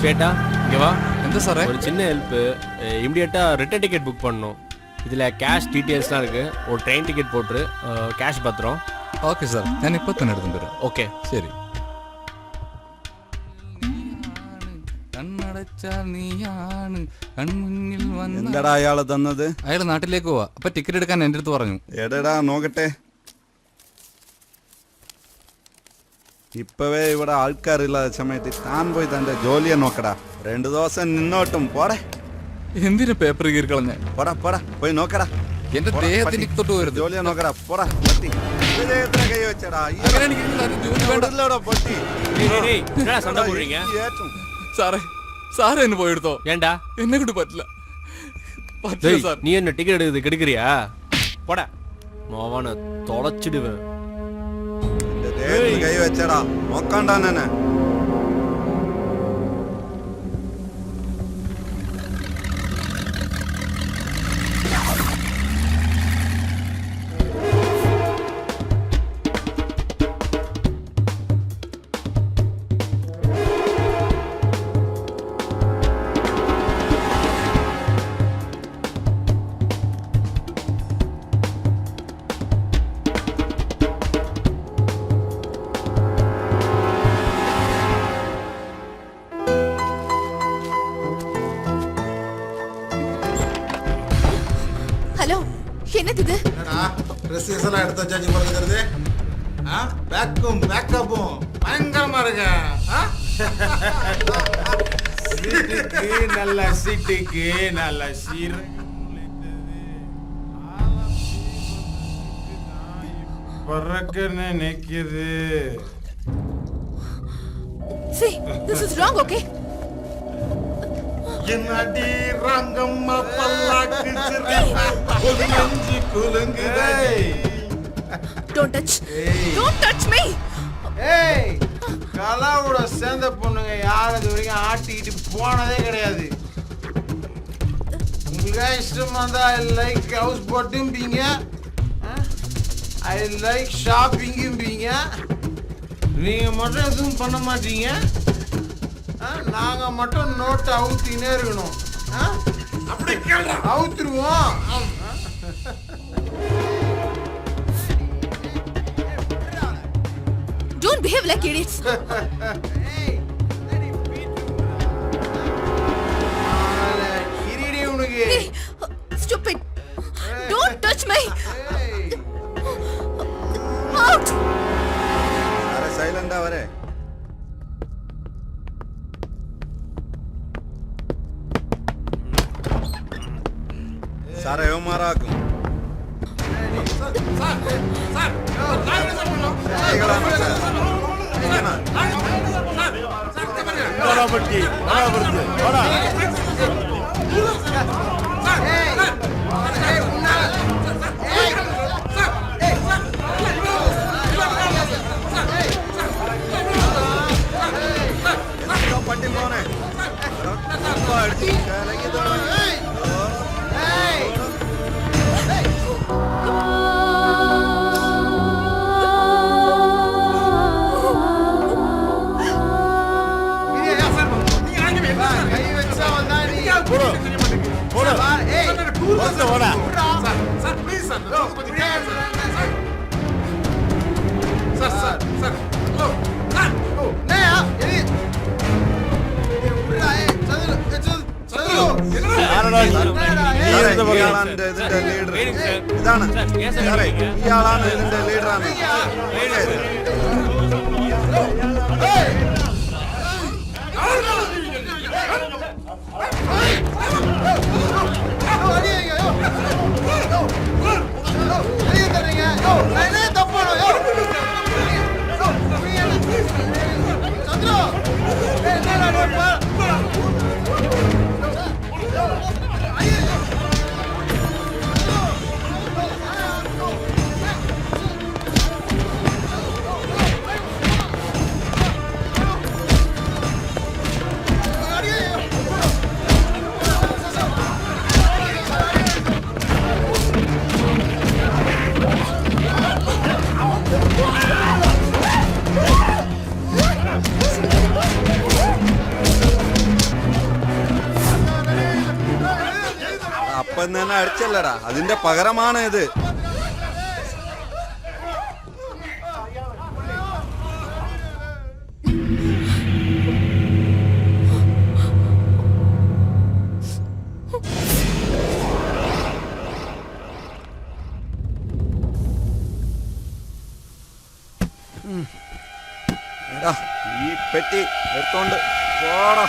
சேட்டா இங்கே வா. எந்த சார்? ஒரு சின்ன ஹெல்ப்பு, இமிடியேட்டாக ரிட்டர்ன் டிக்கெட் புக் பண்ணணும். இதில் கேஷ் டீட்டெயில்ஸ்லாம் இருக்குது. ஒரு ட்ரெயின் டிக்கெட் போட்டுரு, கேஷ் பத்திரம். ഓക്കെ സാർ, ഞാൻ ഇപ്പൊ തന്നെ എടുത്തു തരാം. ഓക്കെ ശരി. കണ്ണടച്ചാൽ നീയാണ് കൺമുന്നിൽ വന്ന. എന്താടാ അയാള് തന്നത്? അയാൾ നാട്ടിലേക്ക് പോവാ. അപ്പൊ ടിക്കറ്റ് എടുക്കാൻ എൻ്റെ അടുത്ത് പറഞ്ഞു. എടാ നോക്കട്ടെ. ഇപ്പവേ ഇവിടെ ആൾക്കാരില്ലാത്ത സമയത്ത് താൻ പോയി തന്റെ ജോലിയെ നോക്കടാ. 2 ദിവസം നിന്നോട്ടും പോടെ. എന്തിനാ പേപ്പർ കീറി കളഞ്ഞ? പോടാ പോടാ പോയി നോക്കടാ. എന്റെ ദേഹത്തിന് തൊട്ട് പോരുത്. ജോലിയെ നോക്കടാ. പോടാ പൊട്ടി. കൈ വെച്ചടാ. പൊട്ടി. சண்டை போடுறீங்க? സാറേ സാറേ എന്നെ പോയെടുത്തോ. ஏண்டா എന്നെ കൊണ്ട് പറ്റില്ല. പറ്റില്ല സാർ. நீ என்ன டிக்கெட் எடுக்குது கெடுக்கிறியா? போடா மோவான தொலைச்சிடுவேன். കൈ വെച്ചടാ. നോക്കണ്ടാ എന്നെ. ஹலோ, என்னது இது? ட்ரெஸ் எல்லாம் எடுத்து வச்சாச்சு போறது. பேக்கும் பேக்கப்பும் பயங்கரமா இருக்க. சீட்டுக்கு நல்ல சீட்டுக்கு நல்ல சீர். பறக்க நினைக்குது. See, this is wrong, okay? என்னடி ரங்கம்மா பல்லாக்கு ஒரு நெஞ்சு குலுங்குதே. Don't touch. Don't touch me. ஏய், கலாவோட சேர்ந்த பொண்ணுங்க யாரும் இது வரைக்கும் ஆட்டிக்கிட்டு போனதே கிடையாது. உங்களுக்கு இஷ்டமா இருந்தா ஐ லைக் ஹவுஸ் போட்டும் பீங்க, ஐ லைக் ஷாப்பிங்கும் பீங்க. நீங்க மட்டும் எதுவும் பண்ண மாட்டீங்க. நாங்க மட்டும் நோட்டை அவுத்தினே இருக்கணும். அப்படி அவுத்துருவோம். Don't behave like idiots. Greedy உனக்கு. Hey, stupid. Don't touch me. Out. സാറേ സൈലന്റാ വരെ. സാറേ ഏമാറാക്കും. പട്ടി പോനെ ഇതാണ് ഇയാളാണ് ഇതിന്റെ ലീഡറാണ്. ഒപ്പം തന്നെ അടിച്ചല്ലടാ, അതിന്റെ പകരമാണ് ഇത്. എടാ, ഈ പെട്ടി എടുത്തോണ്ട് പോടാ.